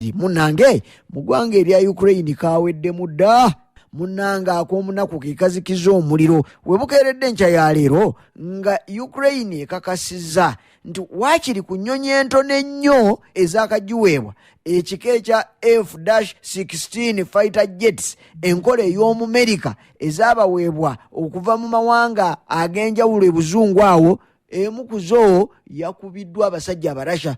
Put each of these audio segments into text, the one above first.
Munange mugwanga erya Ukraine kawedde mudda munanga akomunaku kikazikiza omuliro webukeredde ncha ya leero nga Ukraine ekakasiza nti wakiri ku nnyonyi entono ennyo ezakagiweebwa ekika ekya F-16 fighter jets enkola ey'omu America ezaabaweebwa okuva mu mawanga ag'enjawulo ebuzungu awo emu kuzo yakubiddwa abasajja abarasha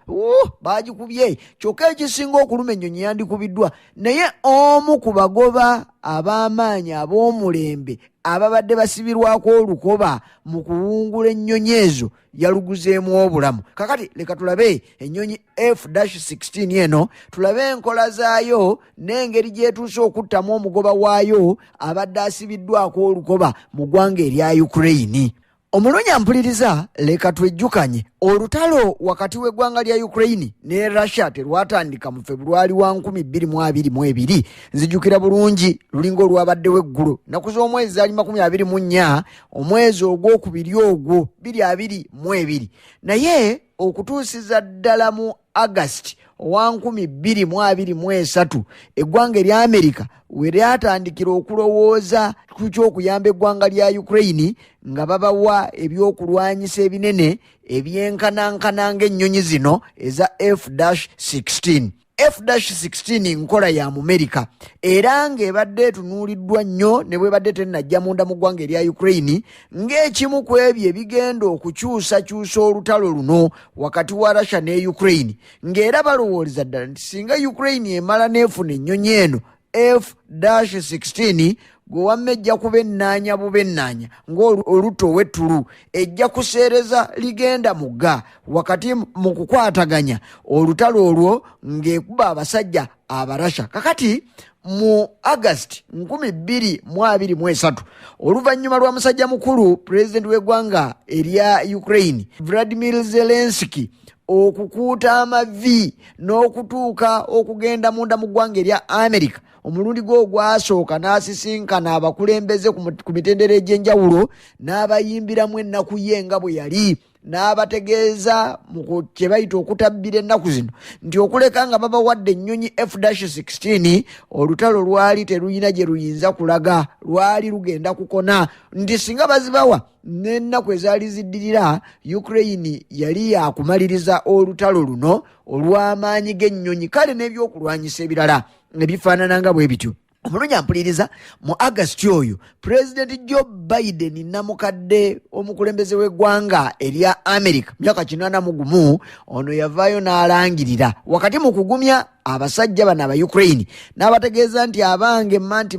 bagikubye kyokka ekisinga okuluma ennyonyi yandikubiddwa naye omu ku bagoba ab'amaanyi ab'omulembe ababadde basibirwako olukoba mu kuwungula ennyonyi ezo yaluguzeemu obulamu. Kakati leka tulabe ennyonyi F-16 eno tulabe enkola zaayo n'engeri gyetuuse okuttamu omugoba waayo abadde asibiddwako olukoba mu ggwanga erya Ukraine. Omulunya mpuliriza leka twejjukanye olutalo wakati w'eggwanga lya Ukraine ne Russia terwatandika mu February wa 2022 nzijukira bulungi lulingo lwabadde w'eggulu naku z'omwezi zaali 24 omwezi ogwokubiri ogwo 2022 naye okutuusiza ddala mu August wa 2023 eggwanga erya America we lyatandikira okulowooza ku ky'okuyamba eggwanga lya Ukraine nga babawa ebyokulwanyisa ebinene ebyenkanaankana ng'ennyonyi zino eza F-16. F-16 nkola ya mu America era ng'ebadde etunuuliddwa nnyo ne bwebadde tennajja munda mu ggwanga erya Ukraine ng'ekimu ku ebyo ebigenda okukyusakyusa olutalo luno wakati wa Russia ne Ukraine ng'era balowooleza ddala nti singa Ukraine emala n'efuna ennyonyi eno F-16 gwe wamme ejja kuba ennaanya bubennaanya ng'olutto ow'ettulu ejja kuseereza ligenda mugga wakati mu kukwataganya olutalo olwo ng'ekuba abasajja abarasha. Kakati mu August 2023 oluvannyuma lwa musajja mukulu pulezidenti w'eggwanga erya Ukraine Vladimir Zelensky okukuuta amavi n'okutuuka okugenda munda mu ggwanga erya America omulundi gwo gwasooka n'asisinkana abakulembeze ku mitendera egy'enjawulo n'abayimbiramu ennaku ye nga bwe yali n'abategeeza mu kye bayita okutabbira ennaku zino nti okuleka nga babawadde ennyonyi F-16 olutalo lwali teruyina gye luyinza kulaga lwali lugenda kukona nti singa bazibawa n'ennaku ezaali ziddirira Ukraine yali yakumaliriza olutalo luno olw'amaanyi g'ennyonyi kale n'ebyokulwanyisa ebirala ebifaanana nga bwe bityo. Omulunya mpuliriza mu August oyo President Joe Biden namukadde omukulembeze w'eggwanga erya America myaka 81 ono yavaayo n'alangirira wakati mu kugumya abasajja bano aba Ukraine n'abategeeza nti abange manti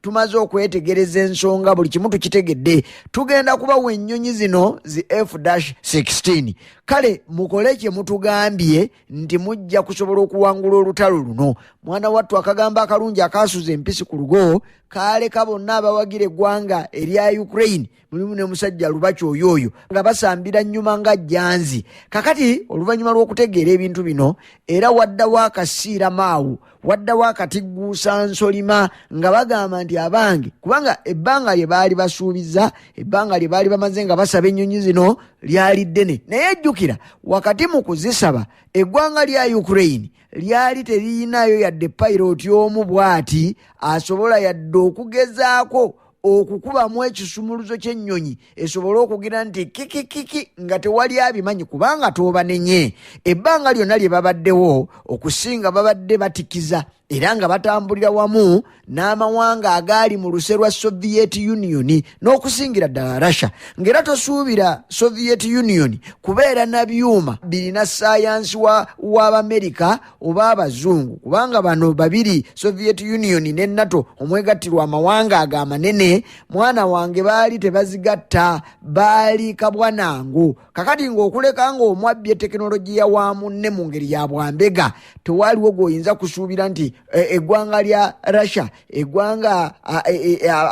tumaze okwetegereza ensonga buli kimu tukitegedde tugenda kubawa ennyonyi zino zi F-16 kale mukole kye mutugambye nti mujja kusobola okuwangula olutalo luno. Mwana wattu akagamba akalungi akasuza empisi ku lugo kaaleka bonna abawagira eggwanga erya Ukraine mulimu ne musajja lubaki oyoyo nga basambira nnyuma nga jjanzi. Kakati oluvannyuma lw'okutegeera ebintu bino era waddawo akasiira maawo waddawo akatigguusa nsolima nga bagamba nti abange kubanga ebbanga lye baali basuubiza ebbanga lye baali bamaze nga basaba ennyonyi zino lyali ddene naye ejjukira wakati mu kuzisaba eggwanga lya Ukraine lyali teriyinayo yadde piloti omu bw'ati asobola yadde okugezaako okukubamu ekisumuluzo ky'ennyonyi esobole okugira nti kikikiki nga tewali abimanyi kubanga toobanenye. Ebbanga lyonna lye babaddewo okusinga babadde batikiza era nga batambulira wamu n'amawanga agaali mu luse lwa Soviet Union n'okusingira ddala Russia ng'era tosuubira Soviet Union kubeera na byuma birina saayansi w'Abamerika oba abazungu kubanga bano babiri Soviet Union ne NATO omwegattirwa amawanga ago amanene mwana wange baali tebazigatta baali kabwanangu. Kakati ng'okuleka ng'omwabbye tekinologiya wa munne mu ngeri ya bwambega tewaliwo gw'oyinza kusuubira nti eggwanga lya Russia eggwanga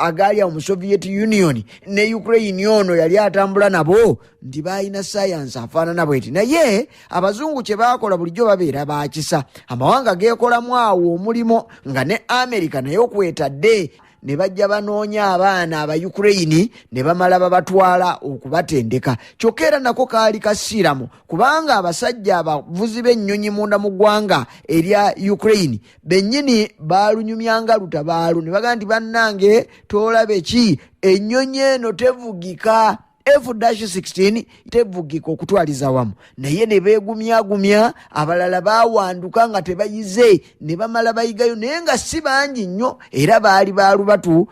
agaali mu Soviet Union ne Ukraine ono yali atambula nabo nti balina science afaanana bweti naye abazungu kye baakola bulijjo babeera baakisa amawanga geekolamu awo omulimo nga ne America naye okwetadde ne bajja banoonya abaana aba Ukraine ne bamala babatwala okubatendeka. Kyokka era nako kaali kasiramu kubanga abasajja abavuzi b'ennyonyi munda mu ggwanga erya Ukraine bennyini baalunyumyanga lutabaalo ne bagamba nti bannange toolabe ki ennyonyi eno tevugika. F-16 tevugika okutwaliza wamu naye ne beegumyagumya abalala baawanduka nga tebayize ne bamala bayigayo naye nga si bangi nnyo era baali baalubatu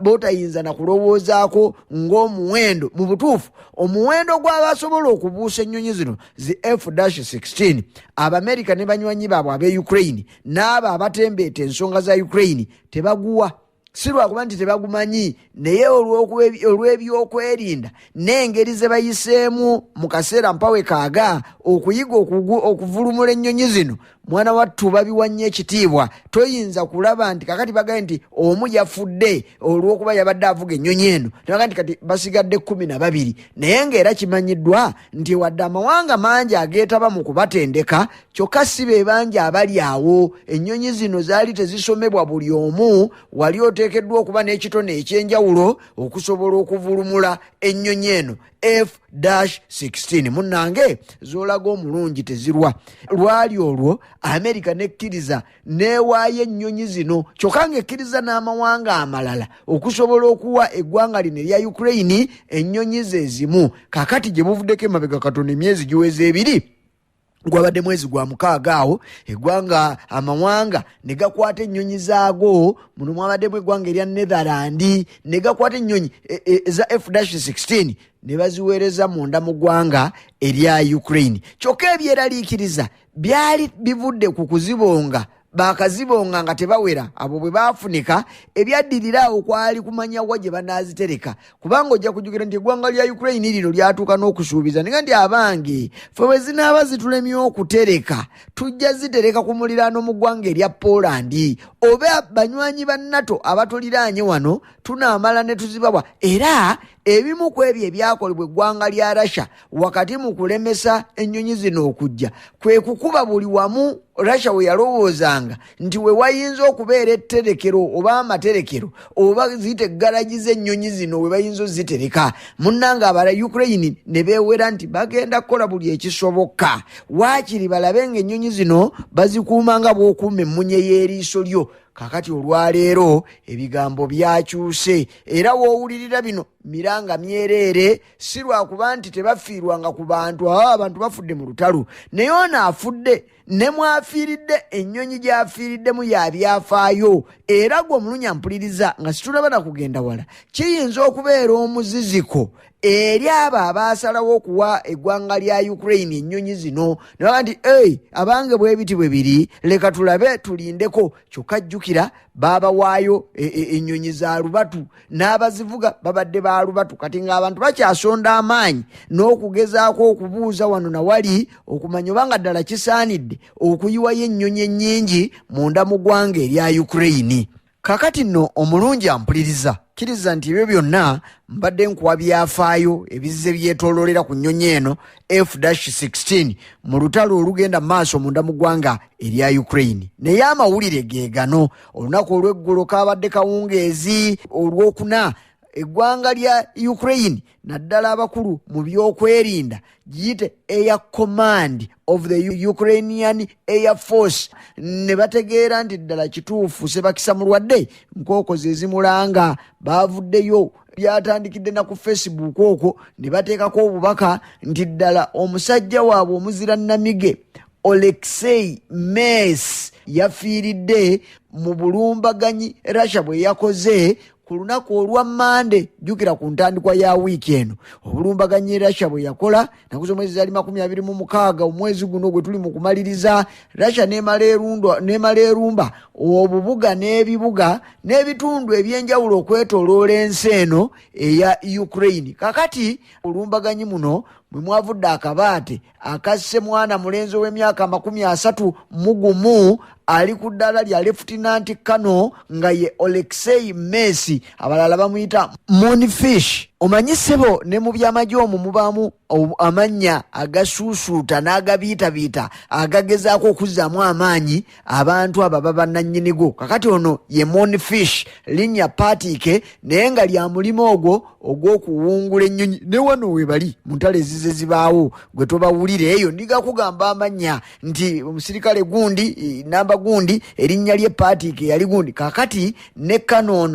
bootayinza na kulowoozaako ng'omuwendo mu butuufu omuwendo gw'abasobola okubuusa ennyonyi zino zi F-16 Abamerika ne banywanyi baabwe ab'e Ukraine n'abo abatembeeta ensonga za Ukraine tebaguwa. Si lwakuba nti tebagumanyi naye olw'ebyokwerinda n'engeri ze bayiseemu mu kaseera mpawe kaaga okuyiga okuvulumula ennyonyi zino mwana wattu babiwanye ekitiibwa. Toyinza kulaba nti kakati bagaye nti omu yafudde olw'okuba yabadde avuga ennyonyi eno tebaga nti kati basigadde 12 naye ng'era kimanyiddwa nti wadde amawanga mangi ageetaba mu kubatendeka kyokka si be bangi abali awo. Ennyonyi zino zaali tezisomebwa buli omu, wali oteekeddwa okuba n'ekitone ekyenjawulo okusobola okuvulumula ennyonyi eno F-16. Munnange zoolaga omulungi tezirwa. Lwali olwo Amerika nekkiriza neewaayo ennyonyi zino kyokka ng'ekkiriza n'amawanga amalala okusobola okuwa eggwanga lino erya Ukraine ennyonyi ze ezimu. Kaakati gye buvuddeko emabega katono emyezi giweze 2 gwabadde mwezi gwa 6 awo eggwanga amawanga ne gakwata ennyonyi zaago muno mwabaddemu eggwanga erya Netherland ne gakwata ennyonyi za F-16 ne baziweereza munda mu ggwanga erya Ukraine. Kyokka ebyeraliikiriza byali bivudde ku kuzibonga bakazibonga nga tebawera abo bwe baafunika ebyaddirira awo kwali kumanya wa gye banaazitereka kubanga ojja kujjukira nti eggwanga lya Ukraine lino lyatuuka n'okusuubiza nga nti abange ffe bwe zinaaba zitulemye okutereka tujja zitereka ku muliraano mu ggwanga erya Poland oba banywanyi ba NATO abatuliraanye wano tunaamala ne tuzibawa. Era ebimu ku ebyo ebyakolebwa eggwanga lya Russia wakati mu kulemesa ennyonyi zino okujja kwe kukuba buli wamu Russia we yalowoozanga nti we wayinza okubeera etterekero oba amaterekero oba ziyite garaji z'ennyonyi zino we bayinza ozitereka. Munnanga abala Ukraine ne beewera nti bagenda kukola buli ekisoboka waakiri balabe ng'ennyonyi zino bazikuumanga bw'okuuma emmunye y'eriiso lyo. Kakati olwaleero ebigambo byakyuse era woowulirira bino miranga myereere si lwakuba nti tebafiirwanga ku bantu abantu bafudde mu lutalo naye ono afudde ne mwafiiridde ennyonyi gy'afiiriddemu yabyafaayo. Era gwe omulunya mpuliriza nga situlaba na kugenda wala kiyinza okubeera omuziziko eri abo abaasalawo okuwa eggwanga lya Ukraine ennyonyi zino naga nti abange bwe biti bwe biri leka tulabe tulindeko. Kyokka jjukira baabawaayo ennyonyi za lubatu n'abazivuga babadde ba lubatu kati ng'abantu bakyasonda amaanyi n'okugezaako okubuuza wano na wali okumanya obanga ddala kisaanidde okuyiwayo ennyonyi ennyingi munda mu ggwanga erya Ukraine. Kakati nno omulungi ampuliriza kkiriza nti ebyo byonna mbadde nkuwa byafaayo ebizze byetooloolera ku nnyonyi eno F-16 mu lutalo olugenda maaso munda mu ggwanga erya Ukraine. Naye amawulire ge gano olunaku olw'eggulo kaabadde kawungeezi olwokuna eggwanga lya Ukraine naddala abakulu mu byokwerinda giyite Air Command of the Ukrainian Air Force ne bategeera nti ddala kituufu sebakisamulwadde nkooko ze zimulanga baavuddeyo byatandikidde na ku Facebook okwo ne bateekako obubaka nti ddala omusajja waabwe omuzira namige Oleksiy Mes yafiiridde mu bulumbaganyi Russia bwe yakoze ku lunaku olwa Mande. Jjukira ku ntandikwa ya wiiki eno obulumbaganyi Russia bwe yakola nakuzo mwezi zali 26 omwezi guno gwe tuli mu kumaliriza. Russia n'emala erumba obubuga n'ebibuga n'ebitundu ebyenjawulo okwetooloola ensi eno eya Ukraine. Kakati olumbaganyi muno mwe mwavudde akabaate akasse mwana mulenzi w'emyaka 31 ali ku ddala lya Lieutenant Colonel nga ye Oleksiy Mes abalala bamuyita Moonfish omanyi ssebo ne mu byamagye omwo mubaamu amannya agasuusuuta n'agabiitabiita agagezaako okuzzaamu amaanyi abantu abo baba bannannyinigo. kakati ono ye Moonfish, linnya Patrick, naye nga lya mulimo ogwo ogw'okuwungula ennyonyi. ne wano webali mu ntalo ezize zibaawo gwe tobawulire eyo ndigakugamba amannya nti omusirikale gundi namba gundi erinnya lye Patrick yali gundi. kakati ne Canon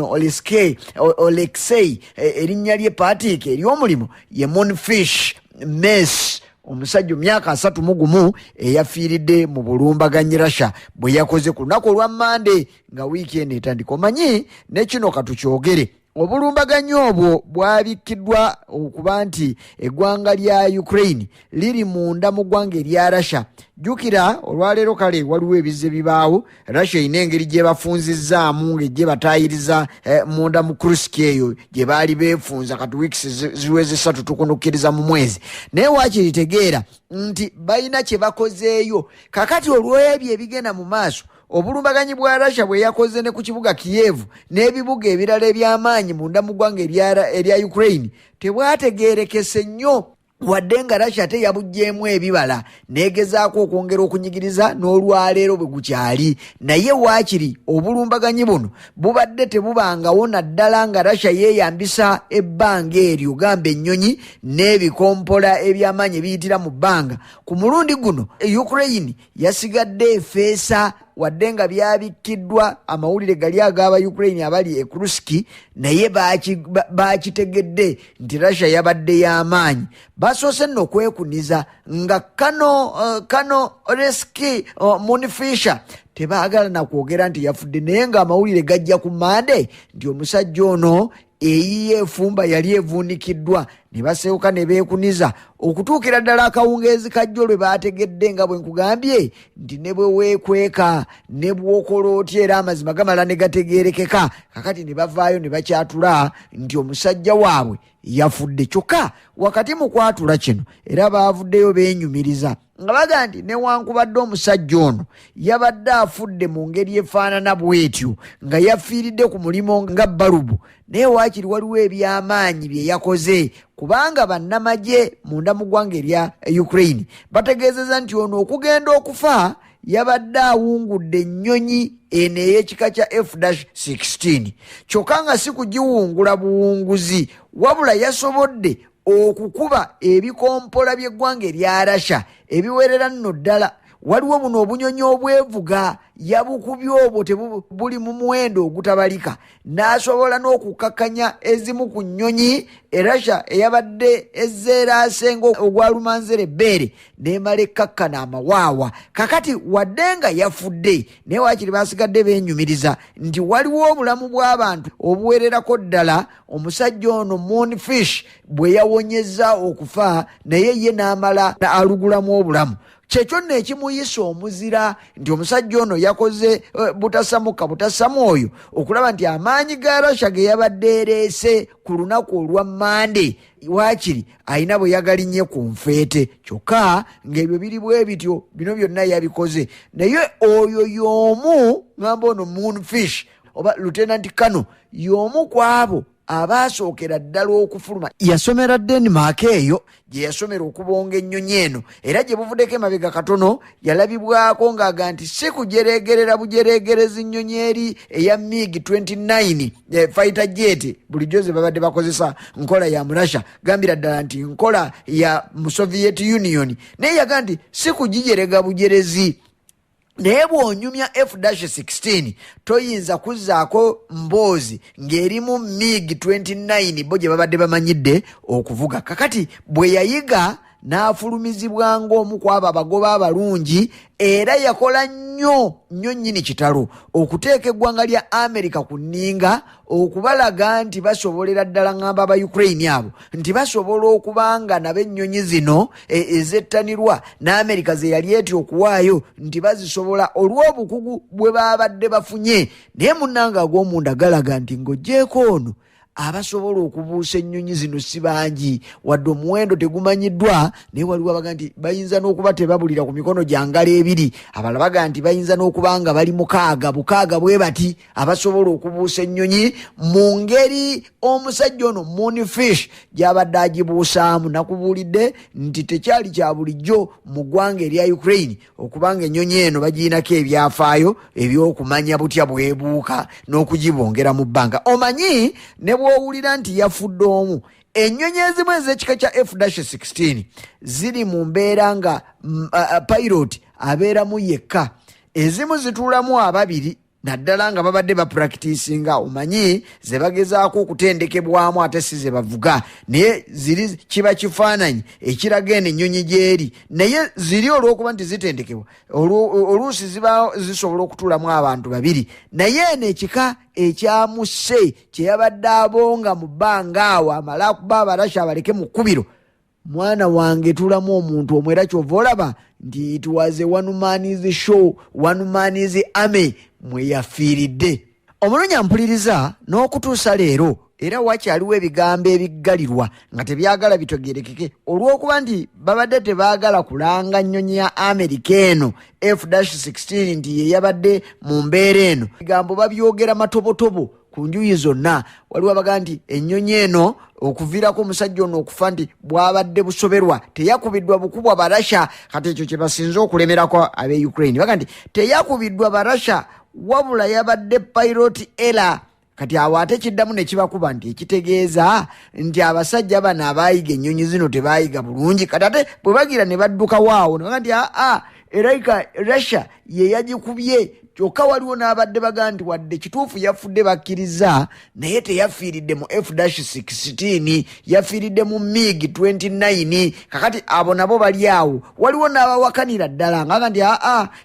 Alexei erinnya lye Patrick ery'omulimu ye Moonfish Mess, omusajja myaka 31 eyafiiridde mu bulumbaganyi Russia bwe yakoze ku lunaku olwa Monday nga wiikendi etandika. omanyi ne kino katukyogere, obulumbaganyi obwo bwabikiddwa okuba nti eggwanga lya Ukraine liri munda mu ggwanga erya Russia. jjukira olwaleero kale waliwo ebize bibaawo, Russia ina engeri gye bafunzizzaamu ng'ejje bataayiriza munda mu Kursk eyo gye baali beefunza kati weeks ziweze 3 tukunukkiriza mu mwezi. naye waakiri tegeera nti balina kye bakozeeyo. kakati olw'ebyo ebigenda mu maaso, obulumbaganyi bwa Russia bwe yakoze ne ku kibuga Kiev n'ebibuga ebirala eby'amaanyi munda mu ggwanga erya Ukraine tebwategeerekese nnyo, wadde nga Russia teyabugjeemu ebibala neegezaako okwongera okunyigiriza n'olwaleero bwe gukyali. naye waakiri obulumbaganyi buno bubadde tebubangawo naddala nga Russia yeeyambisa ebbanga eryo, gamba ennyonyi n'ebikompola eby'amaanyi ebiyitira mu bbanga. ku mulundi guno Ukraine yasigadde efeesa wadde nga byabikiddwa amawulire gali ag'aba Ukraine abali e Kursk, naye baakitegedde nti Russia yabadde y'amaanyi. basoose nno okwekuniza nga kano Oleski Moonfish tebaagala na kwogera nti yafudde, naye nga amawulire gajja ku Monday nti omusajja ono eyiye efumba yali evuunikiddwa. ne baseuka ne beekuniza okutuukira ddala akawungeezi kajjo lwe baategedde nga bwe nkugambye nti ne bwe weekweka ne bw'okola otya era amazima gamala ne gategeerekeka. kakati ne bavaayo ne bakyatula nti omusajja waabwe yafudde. kyokka wakati mu kwatula kino era baavuddeyo beenyumiriza nga baga nti newankubadde omusajja ono yabadde afudde mu ngeri efaanana bw'etyo nga yafiiridde ku mulimo nga balubu, naye waakiri waliwo eby'amaanyi bye yakoze, kubanga bannamagye munda mu ggwanga erya Ukraine bategeezeza nti ono okugenda okufa yabadde awungudde ennyonyi eno ey'ekika kya F-16. kyokka nga si kugiwungula buwunguzi, wabula yasobodde okukuba ebikompola by'eggwanga erya Russia ebiwerera nno ddala. waliwo buno obunyonyi obwevuga yabukubye obwo tebuli mu muwendo ogutabalika, n'asobola n'okukakkanya ezimu ku nnyonyi Russia eyabadde ezzeeraasenga ogwalumanzere bbeere n'emala ekkakkana amawaawa. kakati wadde nga yafudde naye waakiri basigadde beenyumiriza nti waliwo obulamu bw'abantu obuwererako ddala omusajja ono Moonfish bwe yawonyezza okufa, naye ye n'amala alugulamu obulamu. kyekyo nno ekimuyisa omuzira nti omusajja ono yakoze butasamuka butasamu oyo okulaba nti amaanyi ga Russia ge yabadde ereese ku lunaku olwa Monday waakiri ayina bwe yagalinnye ku nfeete. kyokka ng'ebyo biri bwe bityo, bino byonna yabikoze. naye oyo y'omu ngamba ono Moonfish oba Lieutenant Kano y'omu ku abo abaasookera ddala okufuluma. yasomera Denmark eyo gye yasomera okubonga ennyonyi eno, era gye buvuddeko emabega katono yalabibwako ng'aga nti si kujereegerera bujereegereza ennyonyi eri eya MiG-29 fighter jet bulijjo ze babadde bakozesa nkola ya mu Russia, gambira ddala nti nkola ya mu Soviet Union, naye yaga nti si kugijerega bujerezi. naye bw'onyumya F-16 toyinza kuzzaako mboozi ng'erimu MiG-29 bo gye babadde bamanyidde okuvuga. kakati bwe yayiga n'afulumizibwa ng'omu ku abo abagoba abalungi, era yakola nnyo nnyini kitalo okuteeka eggwanga lya America ku nninga, okubalaga nti basobolera ddala ngamba aba Ukraine abo nti basobola okubanga nabo ennyonyi zino ezettanirwa n'America ze yali etya okuwaayo nti bazisobola olw'obukugu bwe babadde bafunye. naye munnanga ag'omunda galaga nti ng'ogjeeko ono abasobola okubuusa ennyonyi zino si bangi wadde omuwendo tegumanyiddwa naye waliwo abaga nti bayinza n'okuba tebabulira ku mikono gya ngalo ebiri abalala baga nti bayinza n'okuba nga bali mukaaga bwe bati abasobola okubuusa ennyonyi mu ngeri omusajja ono Moonfish gy'abadde agibuusaamu. Nakubuulidde nti tekyali kya bulijjo mu ggwanga erya Ukraine okubanga ennyonyi eno bagiyinako ebyafaayo eby'okumanya butya bwebuuka n'okugibongera mu bbanga. Omanyi ne bw'owulira nti yafudde omu, ennyonyi ezimu ez'ekika kya F-16 ziri mu mbeera nga pilot abeeramu yekka, ezimu zituulamu ababiri naddala nga babadde bapracticinga. Omanyi ze bagezaako okutendekebwamu ate si ze bavuga, naye ziri kiba kifaananyi ekiraga eno ennyonyi gyeri, naye ziri olw'okuba nti zitendekebwa oluusi ziba zisobola okutuulamu abantu babiri. Naye eno ekika ekyamuse kye yabadde abonga mu bbanga awo amala kuba abalasha abaleke mu kkubiro, mwana wange tuulamu omuntu omwo. Era kyova olaba nti it was a one man is show, one man is army mwe yafiiridde. Omulungi ampuliriza n'okutuusa leero era wakyaliwo ebigambo ebiggalirwa nga tebyagala bitegerekeke olw'okuba nti babadde tebaagala kulanga nnyonyi ya Amerika eno F-16 nti ye yabadde mu mbeera eno. Ebigambo babyogera matobotobo ku njuyi zonna. Waliwo abaga nti ennyonyi eno okuviirako omusajja ono okufa nti bw'abadde busoberwa, teyakubiddwa bukubwa Barasha. Kati ekyo kye basinze okulemerako ab'e Ukraine. Baga nti teyakubiddwa Barasha wabula yabadde pilot error. Kati awo ate kiddamu ne kibakuba nti ekitegeeza nti abasajja bano abaayiga ennyonyi zino tebaayiga bulungi. Kati ate bwe bagira ne badduka waawo ne baga nti eraika Russia ye yagikubye. Kyokka waliwo n'abadde baga nti wadde kituufu yafudde bakkiriza naye teyafiiridde mu F-16, yafiiridde mu MiG-29. Kakati abo nabo bali awo. Waliwo n'abawakanira ddala nga nti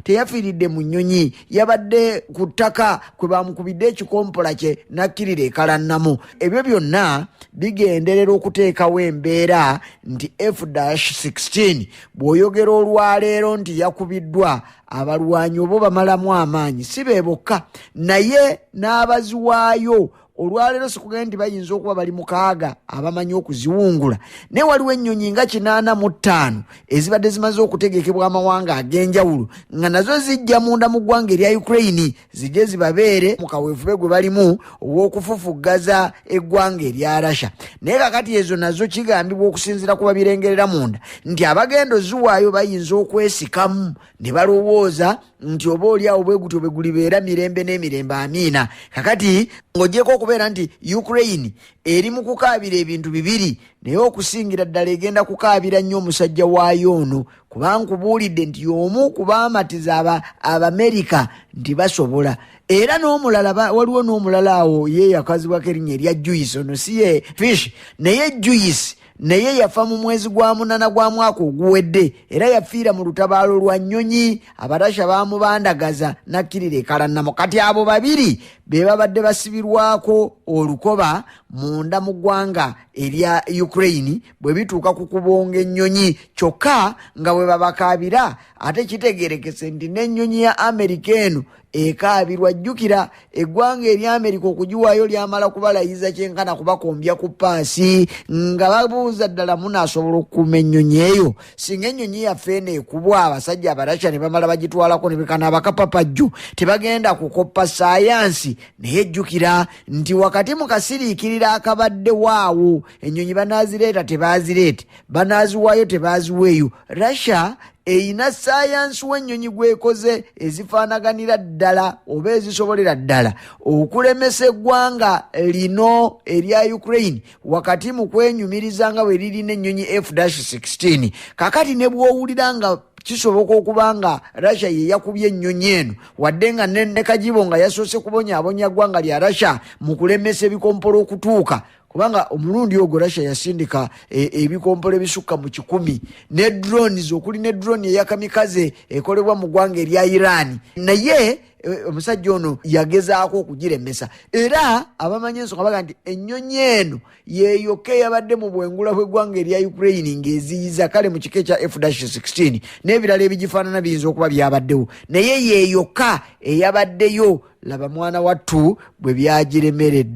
teyafiiridde mu nnyonyi, yabadde ku ttaka kwe bamukubidde ekikompola kye nakkirira ekalannamu. Ebyo byonna bigenderera okuteekawo embeera nti F-16 bw'oyogera olwaleero nti yakubiddwa, abalwanyi obo bamalamu amaanyi. Si be bokka naye n'abaziwaayo olwaleero sikugenda nti bayinza okuba bali mukaaga abamanyi okuziwungula, naye waliwo ennyonyi nga 85 ezibadde zimaze okutegekebwa amawanga ag'enjawulo nga nazo zijja munda mu ggwanga erya Ukraine zijje zibabeere mu kaweefube gwe balimu ow'okufufuggaza eggwanga erya Russia. Naye kakati ezo nazo kigambibwa okusinziira ku babirengerera munda nti abagenda oziwaayo bayinza okwesikamu ne balowooza nti oba oli awo bwe gutyo bwe gulibeera mirembe n'emirembe. Amiina. Kakati ng'ogyeko okubeera nti Ukraine eri mu kukaabira ebintu bibiri, naye okusingira ddala egenda kukaabira nnyo omusajja waayo ono, kuba nkubuulidde nti y'omu ku baamatiza Abamerika nti basobola. Era n'omulala waliwo n'omulala awo ye yakazibwako erinnya erya Joyce, ono si ye Fish naye Joyce naye yafa mu mwezi gwa 8 gwa mwaka oguwedde era yafiira mu lutabaalo lwa nnyonyi. Abarasha baamubandagaza nakkirira ekalannamo. Kati abo babiri be babadde basibirwako olukoba munda mu ggwanga erya Ukraine bwe bituuka ku kubonga ennyonyi, kyokka nga bwe babakaabira ate kitegerekese nti n'ennyonyi ya Amerika eno ekaabirwa. Jjukira eggwanga erya Amerika okugiwaayo lyamala kubalayiza kyenkana kubakombya ku paasi nga babuuza ddala munaasobola okukuuma ennyonyi eyo. Singa ennyonyi yaffe eno ekubwa abasajja Abarasha ne bamala bagitwalako ne bekana abakapapajjo tebagenda kukoppa sayansi. Naye jjukira nti wakati mu kasiriikirira akabadde waawo ennyonyi banaazireeta tebaazireete, banaaziwaayo tebaaziweeyo. Russia eyina sayansi w'ennyonyi gwekoze ezifaanaganira ddala oba ezisobolera ddala okulemesa eggwanga lino erya Ukraine wakati mu kwenyumiriza nga bwe lirina ennyonyi F-16. Kakati ne bw'owulira nga kisoboka okuba nga Russia ye yakubye ennyonyi eno wadde nga ne Kajibo nga yasoose kubonyaabonya ggwanga lya Russia mu kulemesa ebikompolo okutuuka, kubanga omulundi ogwo Russia yasindika ebikompolo ebisukka mu 100 ne drones, okuli ne drone eya kamikaze ekolebwa mu ggwanga erya Iran. Naye omusajja ono yagezaako okugiremesa. Era abamanyi ensonga baga nti ennyonyi eno yeyokka eyabadde mu bwengula bw'eggwanga erya Ukraine ng'eziyiza kale mu kika ekya F-16 n'ebirala ebigifaanana biyinza okuba byabaddewo, naye yeyokka eyabaddeyo. Laba mwana wattu bwe byagiremeredde.